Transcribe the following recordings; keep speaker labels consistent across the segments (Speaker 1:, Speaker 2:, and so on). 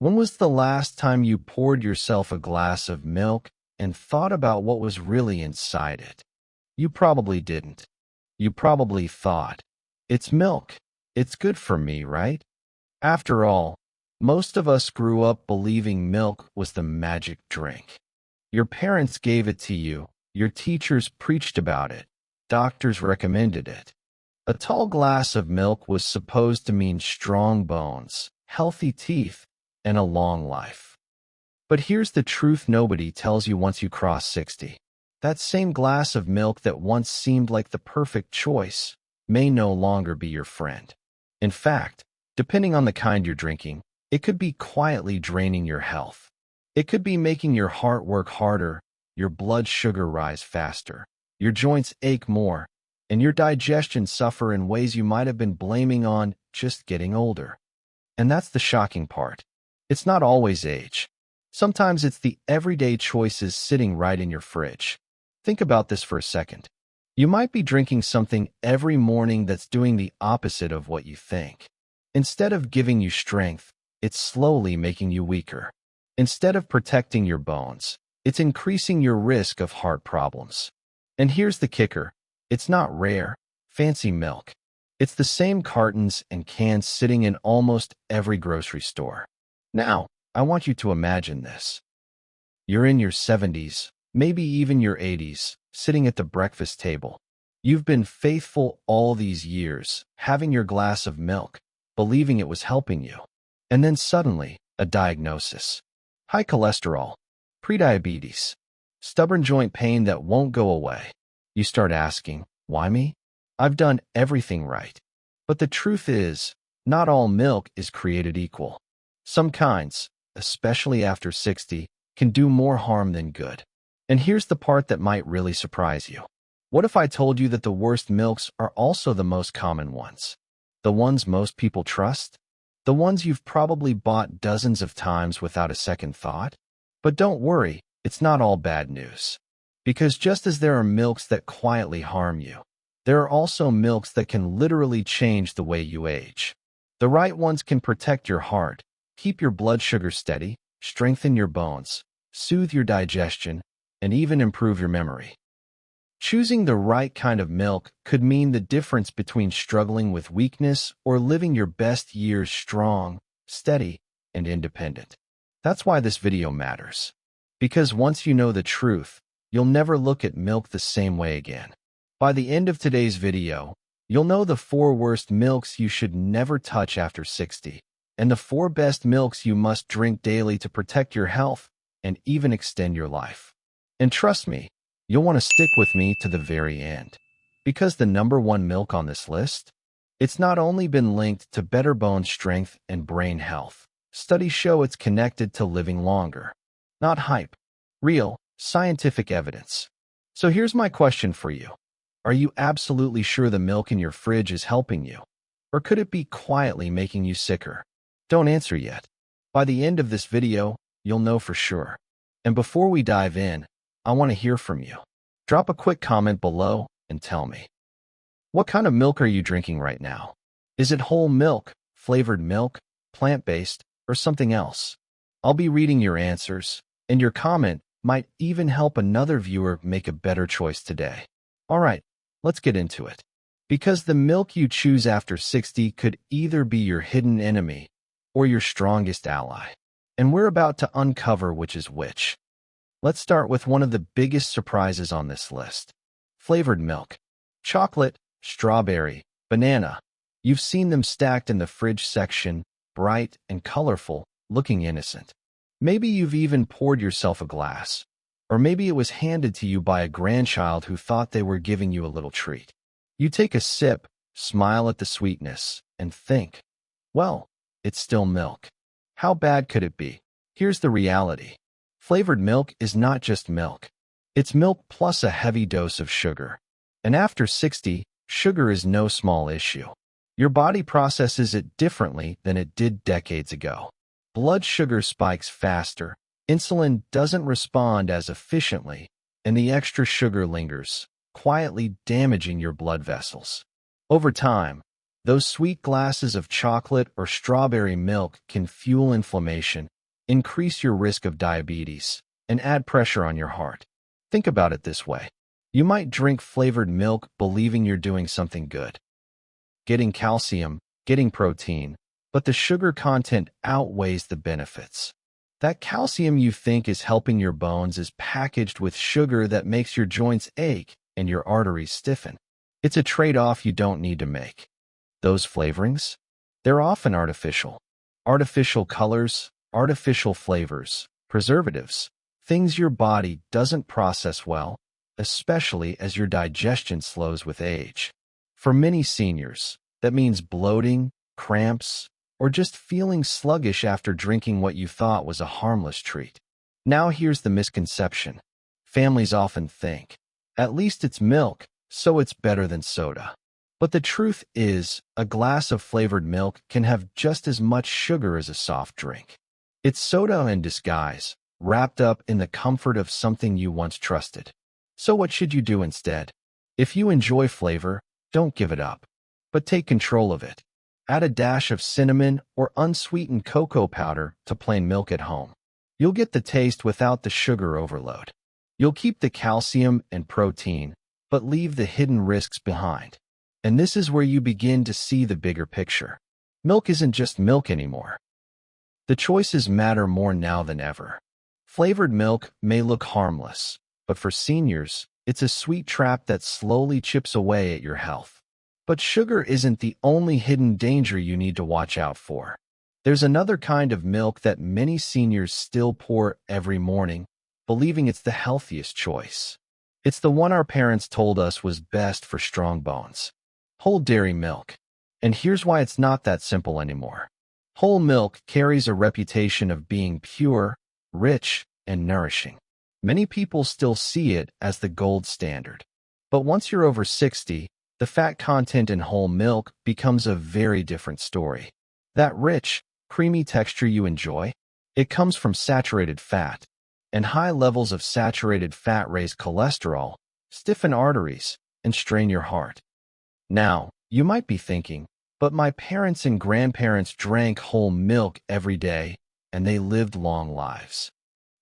Speaker 1: When was the last time you poured yourself a glass of milk and thought about what was really inside it? You probably didn't. You probably thought, it's milk. It's good for me, right? After all, most of us grew up believing milk was the magic drink. Your parents gave it to you. Your teachers preached about it. Doctors recommended it. A tall glass of milk was supposed to mean strong bones, healthy teeth, and a long life. But here's the truth nobody tells you once you cross 60. That same glass of milk that once seemed like the perfect choice may no longer be your friend. In fact, depending on the kind you're drinking, it could be quietly draining your health. It could be making your heart work harder, your blood sugar rise faster, your joints ache more, and your digestion suffer in ways you might have been blaming on just getting older. And that's the shocking part. It's not always age. Sometimes it's the everyday choices sitting right in your fridge. Think about this for a second. You might be drinking something every morning that's doing the opposite of what you think. Instead of giving you strength, it's slowly making you weaker. Instead of protecting your bones, it's increasing your risk of heart problems. And here's the kicker. It's not rare, fancy milk. It's the same cartons and cans sitting in almost every grocery store. Now, I want you to imagine this. You're in your 70s, maybe even your 80s, sitting at the breakfast table. You've been faithful all these years, having your glass of milk, believing it was helping you. And then suddenly, a diagnosis. High cholesterol, prediabetes, stubborn joint pain that won't go away. You start asking, why me? I've done everything right. But the truth is, not all milk is created equal. Some kinds, especially after 60, can do more harm than good. And here's the part that might really surprise you. What if I told you that the worst milks are also the most common ones? The ones most people trust? The ones you've probably bought dozens of times without a second thought? But don't worry, it's not all bad news. Because just as there are milks that quietly harm you, there are also milks that can literally change the way you age. The right ones can protect your heart, keep your blood sugar steady, strengthen your bones, soothe your digestion, and even improve your memory. Choosing the right kind of milk could mean the difference between struggling with weakness or living your best years strong, steady, and independent. That's why this video matters. Because once you know the truth, you'll never look at milk the same way again. By the end of today's video, you'll know the 4 worst milks you should never touch after 60, and the 4 best milks you must drink daily to protect your health and even extend your life. And trust me, you'll want to stick with me to the very end. Because the number 1 milk on this list, it's not only been linked to better bone strength and brain health. Studies show it's connected to living longer. Not hype. Real, scientific evidence. So here's my question for you. Are you absolutely sure the milk in your fridge is helping you? Or could it be quietly making you sicker? Don't answer yet. By the end of this video, you'll know for sure. And before we dive in, I want to hear from you. Drop a quick comment below and tell me. What kind of milk are you drinking right now? Is it whole milk, flavored milk, plant-based, or something else? I'll be reading your answers, and your comment might even help another viewer make a better choice today. All right, let's get into it. Because the milk you choose after 60 could either be your hidden enemy or your strongest ally. And we're about to uncover which is which. Let's start with one of the biggest surprises on this list. Flavored milk. Chocolate, strawberry, banana. You've seen them stacked in the fridge section, bright and colorful, looking innocent. Maybe you've even poured yourself a glass. Or maybe it was handed to you by a grandchild who thought they were giving you a little treat. You take a sip, smile at the sweetness, and think, well, it's still milk. How bad could it be? Here's the reality. Flavored milk is not just milk. It's milk plus a heavy dose of sugar. And after 60, sugar is no small issue. Your body processes it differently than it did decades ago. Blood sugar spikes faster, insulin doesn't respond as efficiently, and the extra sugar lingers, quietly damaging your blood vessels. Over time, Those sweet glasses of chocolate or strawberry milk can fuel inflammation, increase your risk of diabetes, and add pressure on your heart. Think about it this way. You might drink flavored milk believing you're doing something good, getting calcium, getting protein, but the sugar content outweighs the benefits. That calcium you think is helping your bones is packaged with sugar that makes your joints ache and your arteries stiffen. It's a trade-off you don't need to make. Those flavorings? They're often artificial. Artificial colors, artificial flavors, preservatives, things your body doesn't process well, especially as your digestion slows with age. For many seniors, that means bloating, cramps, or just feeling sluggish after drinking what you thought was a harmless treat. Now here's the misconception. Families often think, at least it's milk, so it's better than soda. But the truth is, a glass of flavored milk can have just as much sugar as a soft drink. It's soda in disguise, wrapped up in the comfort of something you once trusted. So what should you do instead? If you enjoy flavor, don't give it up, but take control of it. Add a dash of cinnamon or unsweetened cocoa powder to plain milk at home. You'll get the taste without the sugar overload. You'll keep the calcium and protein, but leave the hidden risks behind. And this is where you begin to see the bigger picture. Milk isn't just milk anymore. The choices matter more now than ever. Flavored milk may look harmless, but for seniors, it's a sweet trap that slowly chips away at your health. But sugar isn't the only hidden danger you need to watch out for. There's another kind of milk that many seniors still pour every morning, believing it's the healthiest choice. It's the one our parents told us was best for strong bones. Whole dairy milk. And here's why it's not that simple anymore. Whole milk carries a reputation of being pure, rich, and nourishing. Many people still see it as the gold standard. But once you're over 60, the fat content in whole milk becomes a very different story. That rich, creamy texture you enjoy, it comes from saturated fat, and high levels of saturated fat raise cholesterol, stiffen arteries, and strain your heart. Now, you might be thinking, but my parents and grandparents drank whole milk every day, and they lived long lives.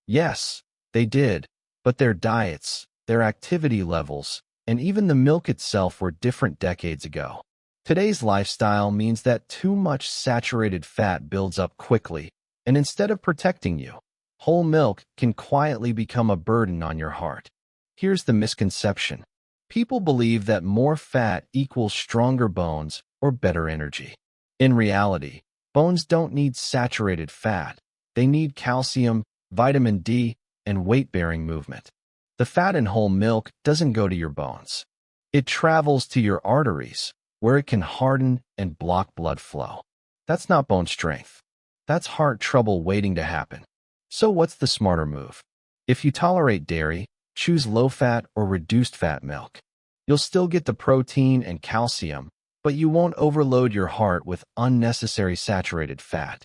Speaker 1: Yes, they did, but their diets, their activity levels, and even the milk itself were different decades ago. Today's lifestyle means that too much saturated fat builds up quickly, and instead of protecting you, whole milk can quietly become a burden on your heart. Here's the misconception. People believe that more fat equals stronger bones or better energy. In reality, bones don't need saturated fat. They need calcium, vitamin D, and weight-bearing movement. The fat in whole milk doesn't go to your bones. It travels to your arteries, where it can harden and block blood flow. That's not bone strength. That's heart trouble waiting to happen. So what's the smarter move? If you tolerate dairy, choose low-fat or reduced-fat milk. You'll still get the protein and calcium, but you won't overload your heart with unnecessary saturated fat.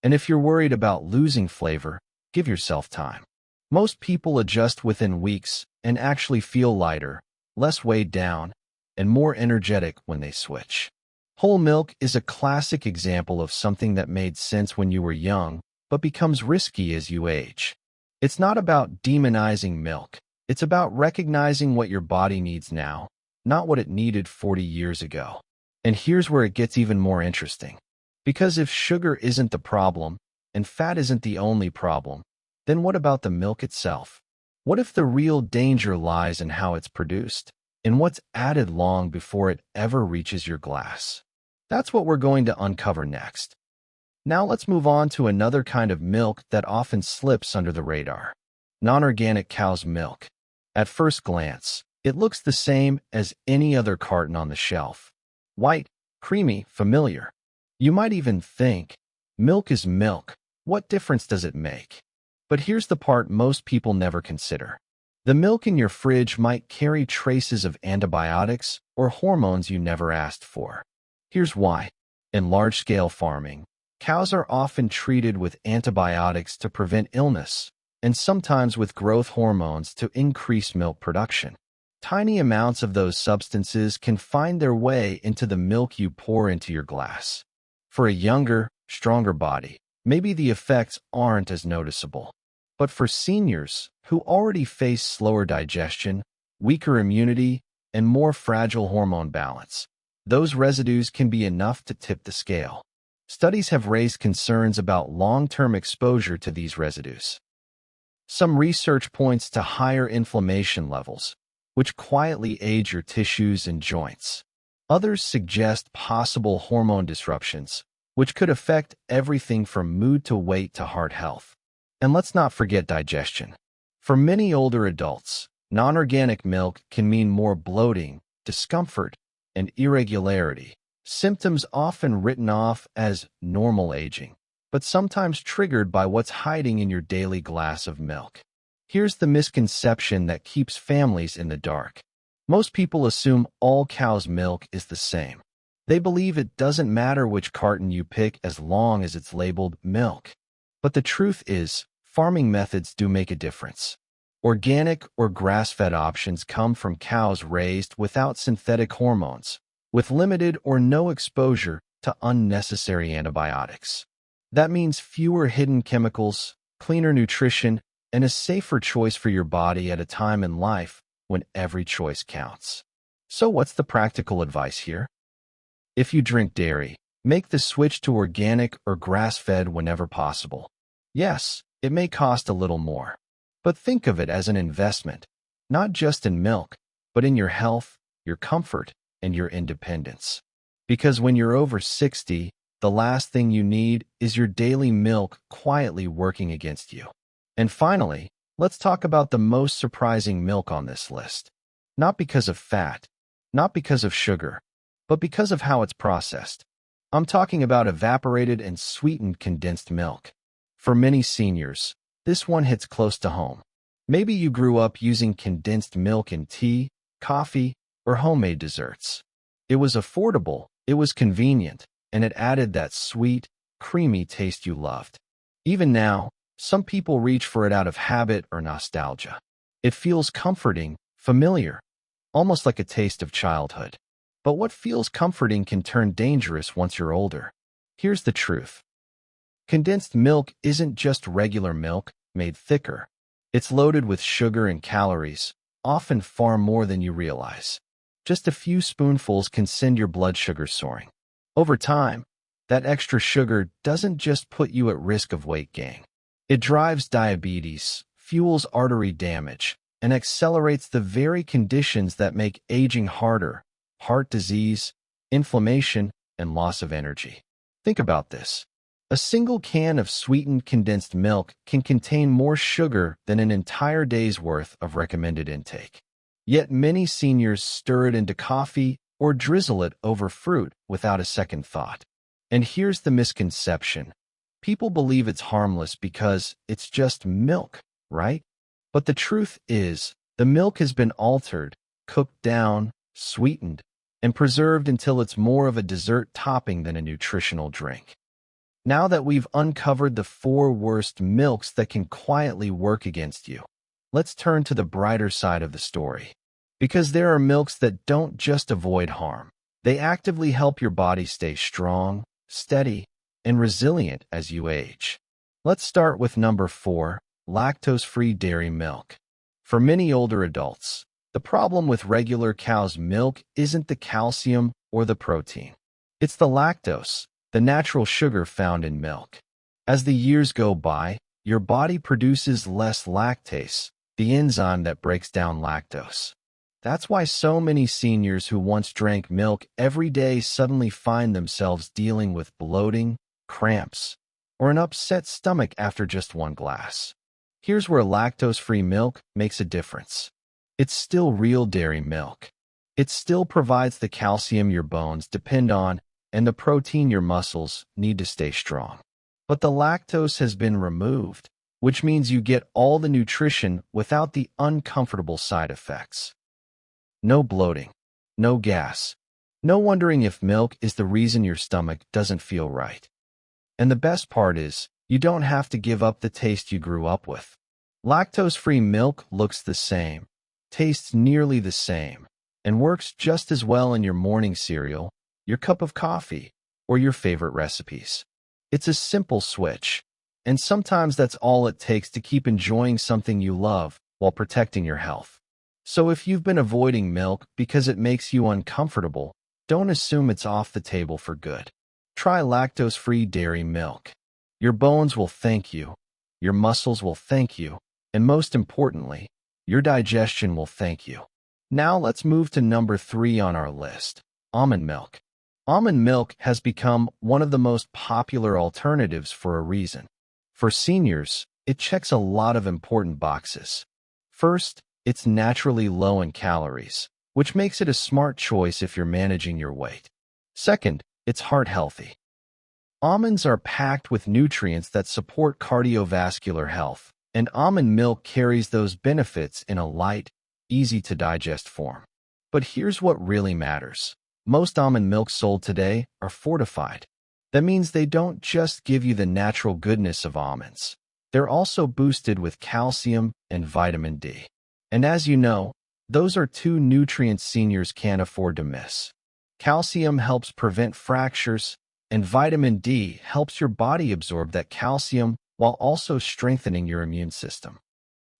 Speaker 1: And if you're worried about losing flavor, give yourself time. Most people adjust within weeks and actually feel lighter, less weighed down, and more energetic when they switch. Whole milk is a classic example of something that made sense when you were young, but becomes risky as you age. It's not about demonizing milk. It's about recognizing what your body needs now, not what it needed 40 years ago. And here's where it gets even more interesting. Because if sugar isn't the problem, and fat isn't the only problem, then what about the milk itself? What if the real danger lies in how it's produced, in what's added long before it ever reaches your glass? That's what we're going to uncover next. Now let's move on to another kind of milk that often slips under the radar. Non-organic cow's milk. At first glance, it looks the same as any other carton on the shelf. White, creamy, familiar. You might even think, milk is milk. What difference does it make? But here's the part most people never consider. The milk in your fridge might carry traces of antibiotics or hormones you never asked for. Here's why. In large-scale farming, cows are often treated with antibiotics to prevent illness, and sometimes with growth hormones to increase milk production. Tiny amounts of those substances can find their way into the milk you pour into your glass. For a younger, stronger body, maybe the effects aren't as noticeable. But for seniors who already face slower digestion, weaker immunity, and more fragile hormone balance, those residues can be enough to tip the scale. Studies have raised concerns about long-term exposure to these residues. Some research points to higher inflammation levels, which quietly age your tissues and joints. Others suggest possible hormone disruptions, which could affect everything from mood to weight to heart health. And let's not forget digestion. For many older adults, non-organic milk can mean more bloating, discomfort, and irregularity, symptoms often written off as normal aging, but sometimes triggered by what's hiding in your daily glass of milk. Here's the misconception that keeps families in the dark. Most people assume all cow's milk is the same. They believe it doesn't matter which carton you pick as long as it's labeled milk. But the truth is, farming methods do make a difference. Organic or grass-fed options come from cows raised without synthetic hormones, with limited or no exposure to unnecessary antibiotics. That means fewer hidden chemicals, cleaner nutrition, and a safer choice for your body at a time in life when every choice counts. So what's the practical advice here? If you drink dairy, make the switch to organic or grass-fed whenever possible. Yes, it may cost a little more, but think of it as an investment, not just in milk, but in your health, your comfort, and your independence. Because when you're over 60, the last thing you need is your daily milk quietly working against you. And finally, let's talk about the most surprising milk on this list. Not because of fat, not because of sugar, but because of how it's processed. I'm talking about evaporated and sweetened condensed milk. For many seniors, this one hits close to home. Maybe you grew up using condensed milk in tea, coffee, or homemade desserts. It was affordable, it was convenient, and it added that sweet, creamy taste you loved. Even now, some people reach for it out of habit or nostalgia. It feels comforting, familiar, almost like a taste of childhood. But what feels comforting can turn dangerous once you're older. Here's the truth. Condensed milk isn't just regular milk made thicker. It's loaded with sugar and calories, often far more than you realize. Just a few spoonfuls can send your blood sugar soaring. Over time, that extra sugar doesn't just put you at risk of weight gain. It drives diabetes, fuels artery damage, and accelerates the very conditions that make aging harder: heart disease, inflammation, and loss of energy. Think about this. A single can of sweetened condensed milk can contain more sugar than an entire day's worth of recommended intake. Yet many seniors stir it into coffee or drizzle it over fruit without a second thought. And here's the misconception. People believe it's harmless because it's just milk, right? But the truth is, the milk has been altered, cooked down, sweetened, and preserved until it's more of a dessert topping than a nutritional drink. Now that we've uncovered the 4 worst milks that can quietly work against you, let's turn to the brighter side of the story. Because there are milks that don't just avoid harm. They actively help your body stay strong, steady, and resilient as you age. Let's start with number 4, lactose-free dairy milk. For many older adults, the problem with regular cow's milk isn't the calcium or the protein. It's the lactose, the natural sugar found in milk. As the years go by, your body produces less lactase, the enzyme that breaks down lactose. That's why so many seniors who once drank milk every day suddenly find themselves dealing with bloating, cramps, or an upset stomach after just one glass. Here's where lactose-free milk makes a difference. It's still real dairy milk. It still provides the calcium your bones depend on and the protein your muscles need to stay strong. But the lactose has been removed, which means you get all the nutrition without the uncomfortable side effects. No bloating, no gas, no wondering if milk is the reason your stomach doesn't feel right. And the best part is, you don't have to give up the taste you grew up with. Lactose-free milk looks the same, tastes nearly the same, and works just as well in your morning cereal, your cup of coffee, or your favorite recipes. It's a simple switch, and sometimes that's all it takes to keep enjoying something you love while protecting your health. So if you've been avoiding milk because it makes you uncomfortable, don't assume it's off the table for good. Try lactose-free dairy milk. Your bones will thank you, your muscles will thank you, and most importantly, your digestion will thank you. Now let's move to number 3 on our list, almond milk. Almond milk has become one of the most popular alternatives for a reason. For seniors, it checks a lot of important boxes. First, it's naturally low in calories, which makes it a smart choice if you're managing your weight. Second, it's heart healthy. Almonds are packed with nutrients that support cardiovascular health, and almond milk carries those benefits in a light, easy-to-digest form. But here's what really matters. Most almond milks sold today are fortified. That means they don't just give you the natural goodness of almonds. They're also boosted with calcium and vitamin D. And as you know, those are 2 nutrients seniors can't afford to miss. Calcium helps prevent fractures, and vitamin D helps your body absorb that calcium while also strengthening your immune system.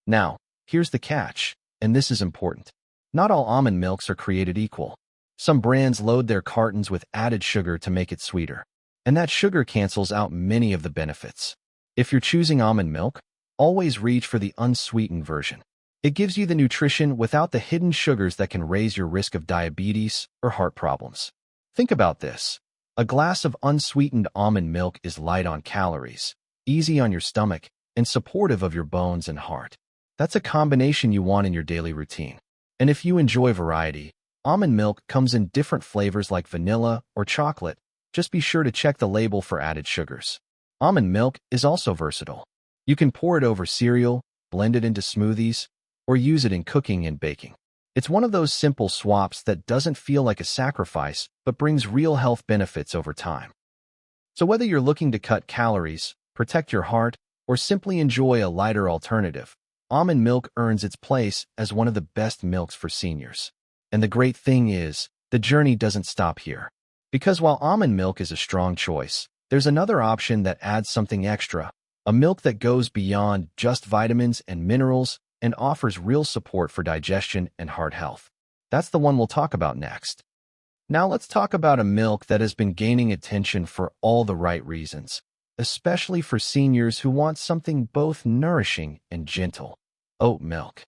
Speaker 1: Now, here's the catch, and this is important. Not all almond milks are created equal. Some brands load their cartons with added sugar to make it sweeter, and that sugar cancels out many of the benefits. If you're choosing almond milk, always reach for the unsweetened version. It gives you the nutrition without the hidden sugars that can raise your risk of diabetes or heart problems. Think about this. A glass of unsweetened almond milk is light on calories, easy on your stomach, and supportive of your bones and heart. That's a combination you want in your daily routine. And if you enjoy variety, almond milk comes in different flavors like vanilla or chocolate. Just be sure to check the label for added sugars. Almond milk is also versatile. You can pour it over cereal, blend it into smoothies, or use it in cooking and baking. It's one of those simple swaps that doesn't feel like a sacrifice, but brings real health benefits over time. So whether you're looking to cut calories, protect your heart, or simply enjoy a lighter alternative, almond milk earns its place as one of the best milks for seniors. And the great thing is, the journey doesn't stop here. Because while almond milk is a strong choice, there's another option that adds something extra, a milk that goes beyond just vitamins and minerals and offers real support for digestion and heart health. That's the one we'll talk about next. Now let's talk about a milk that has been gaining attention for all the right reasons, especially for seniors who want something both nourishing and gentle. Oat milk.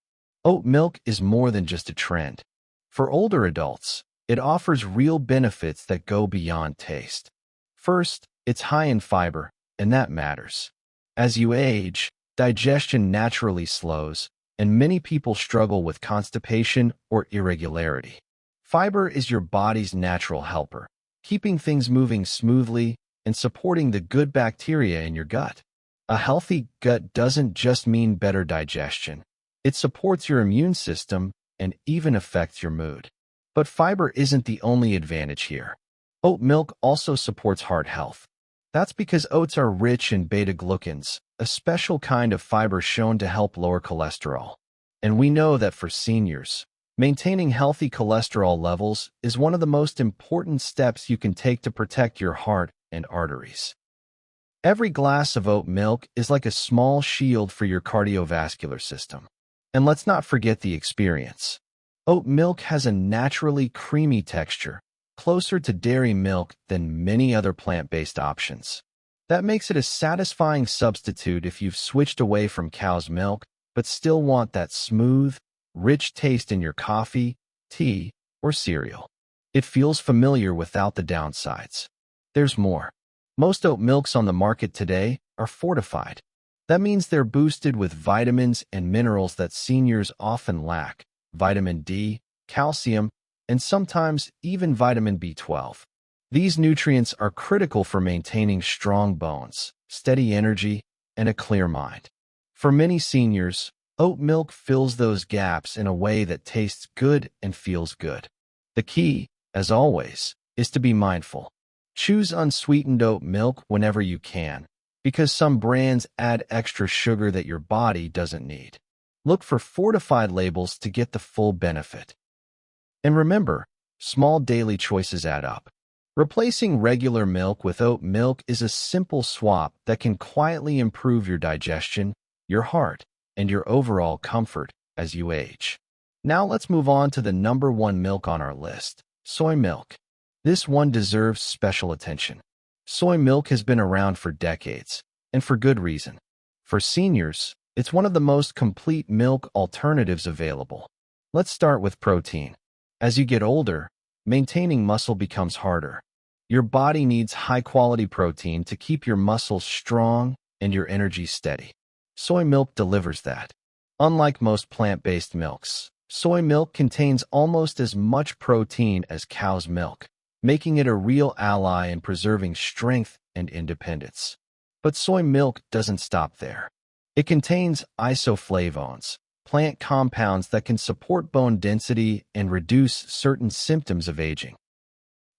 Speaker 1: Oat milk is more than just a trend. For older adults, it offers real benefits that go beyond taste. First, it's high in fiber, and that matters. As you age, digestion naturally slows, and many people struggle with constipation or irregularity. Fiber is your body's natural helper, keeping things moving smoothly and supporting the good bacteria in your gut. A healthy gut doesn't just mean better digestion. It supports your immune system and even affects your mood. But fiber isn't the only advantage here. Oat milk also supports heart health. That's because oats are rich in beta-glucans, a special kind of fiber shown to help lower cholesterol. And we know that for seniors, maintaining healthy cholesterol levels is one of the most important steps you can take to protect your heart and arteries. Every glass of oat milk is like a small shield for your cardiovascular system. And let's not forget the experience. Oat milk has a naturally creamy texture, closer to dairy milk than many other plant-based options. That makes it a satisfying substitute if you've switched away from cow's milk, but still want that smooth, rich taste in your coffee, tea, or cereal. It feels familiar without the downsides. There's more. Most oat milks on the market today are fortified. That means they're boosted with vitamins and minerals that seniors often lack: vitamin D, calcium, and sometimes even vitamin B12. These nutrients are critical for maintaining strong bones, steady energy, and a clear mind. For many seniors, oat milk fills those gaps in a way that tastes good and feels good. The key, as always, is to be mindful. Choose unsweetened oat milk whenever you can, because some brands add extra sugar that your body doesn't need. Look for fortified labels to get the full benefit. And remember, small daily choices add up. Replacing regular milk with oat milk is a simple swap that can quietly improve your digestion, your heart, and your overall comfort as you age. Now let's move on to the number one milk on our list, soy milk. This one deserves special attention. Soy milk has been around for decades, and for good reason. For seniors, it's one of the most complete milk alternatives available. Let's start with protein. As you get older, maintaining muscle becomes harder. Your body needs high-quality protein to keep your muscles strong and your energy steady. Soy milk delivers that. Unlike most plant-based milks, soy milk contains almost as much protein as cow's milk, making it a real ally in preserving strength and independence. But soy milk doesn't stop there. It contains isoflavones, plant compounds that can support bone density and reduce certain symptoms of aging.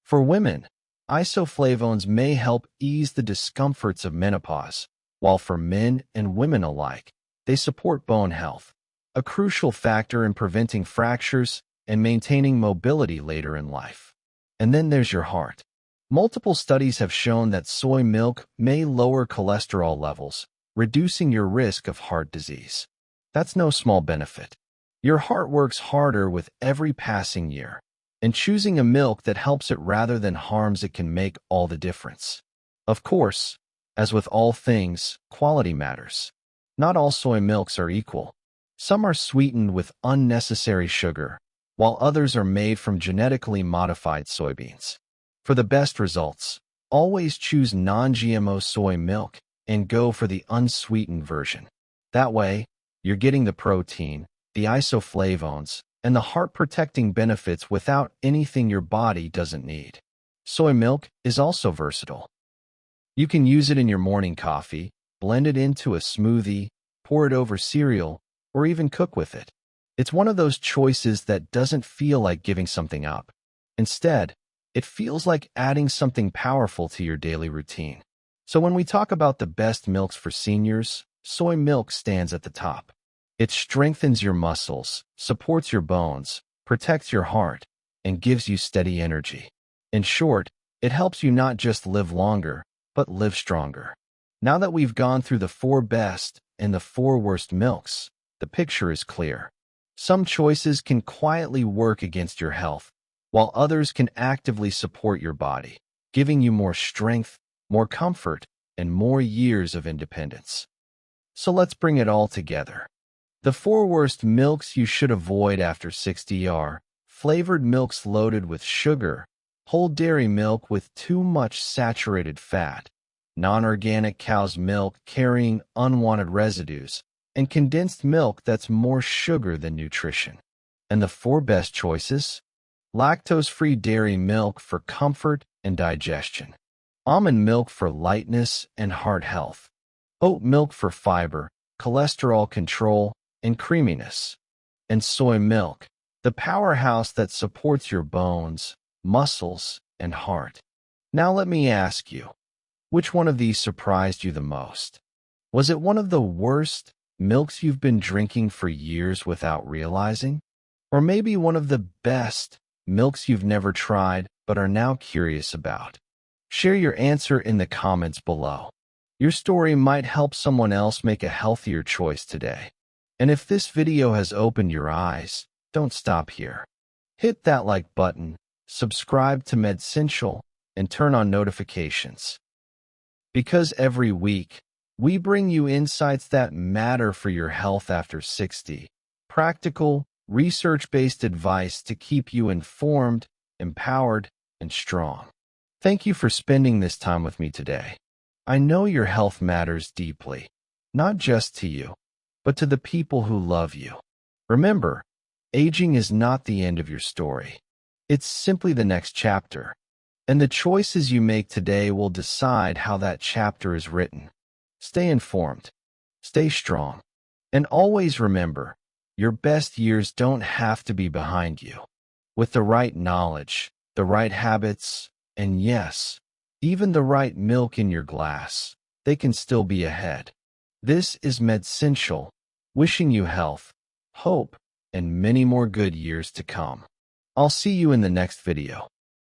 Speaker 1: For women, isoflavones may help ease the discomforts of menopause, while for men and women alike, they support bone health, a crucial factor in preventing fractures and maintaining mobility later in life. And then there's your heart. Multiple studies have shown that soy milk may lower cholesterol levels, reducing your risk of heart disease. That's no small benefit. Your heart works harder with every passing year, and choosing a milk that helps it rather than harms it can make all the difference. Of course, as with all things, quality matters. Not all soy milks are equal. Some are sweetened with unnecessary sugar, while others are made from genetically modified soybeans. For the best results, always choose non-GMO soy milk and go for the unsweetened version. That way, you're getting the protein, the isoflavones, and the heart-protecting benefits without anything your body doesn't need. Soy milk is also versatile. You can use it in your morning coffee, blend it into a smoothie, pour it over cereal, or even cook with it. It's one of those choices that doesn't feel like giving something up. Instead, it feels like adding something powerful to your daily routine. So when we talk about the best milks for seniors, soy milk stands at the top. It strengthens your muscles, supports your bones, protects your heart, and gives you steady energy. In short, it helps you not just live longer, but live stronger. Now that we've gone through the 4 best and the 4 worst milks, the picture is clear. Some choices can quietly work against your health, while others can actively support your body, giving you more strength, more comfort, and more years of independence. So let's bring it all together. The 4 worst milks you should avoid after 60 are flavored milks loaded with sugar, whole dairy milk with too much saturated fat, non-organic cow's milk carrying unwanted residues, and condensed milk that's more sugar than nutrition. And the 4 best choices? Lactose-free dairy milk for comfort and digestion, almond milk for lightness and heart health, oat milk for fiber, cholesterol control, and creaminess, and soy milk, the powerhouse that supports your bones, muscles, and heart. Now let me ask you, which one of these surprised you the most? Was it one of the worst milks you've been drinking for years without realizing? Or maybe one of the best milks you've never tried but are now curious about? Share your answer in the comments below. Your story might help someone else make a healthier choice today. And if this video has opened your eyes, don't stop here. Hit that like button, subscribe to Medsential, and turn on notifications. Because every week, we bring you insights that matter for your health after 60. Practical, research-based advice to keep you informed, empowered, and strong. Thank you for spending this time with me today. I know your health matters deeply, not just to you, but to the people who love you. Remember, aging is not the end of your story. It's simply the next chapter, and the choices you make today will decide how that chapter is written. Stay informed, stay strong, and always remember, your best years don't have to be behind you. With the right knowledge, the right habits, and yes, even the right milk in your glass, they can still be ahead. This is Medsential, wishing you health, hope, and many more good years to come. I'll see you in the next video.